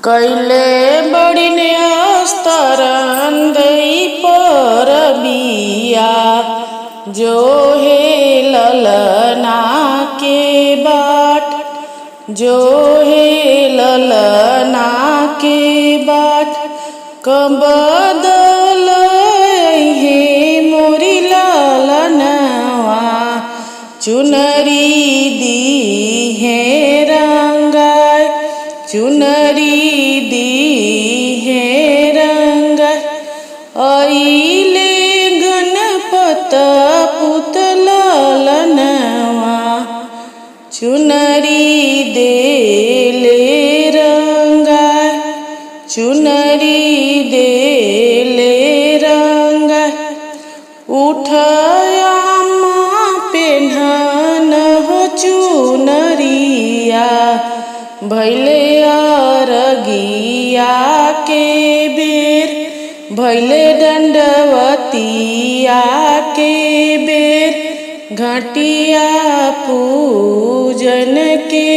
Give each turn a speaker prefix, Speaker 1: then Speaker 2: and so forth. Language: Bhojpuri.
Speaker 1: कैले बड़िने अस्तरंदई पर बिया जो हे ललना के बाट जो हे ललना के बाट कबदल हे मोरी ललनवा चुनरी दी है रंगाय चुनरी दी है रंगाय आइले गणपत पुत ललनवा चुनरी दे ले रंगाय चुनरी दे ले रंगाय उठया पेन्हन हो चुनरिया भैले अरगिया के बेर भैले दंडवतिया के बेर घटिया पूजन के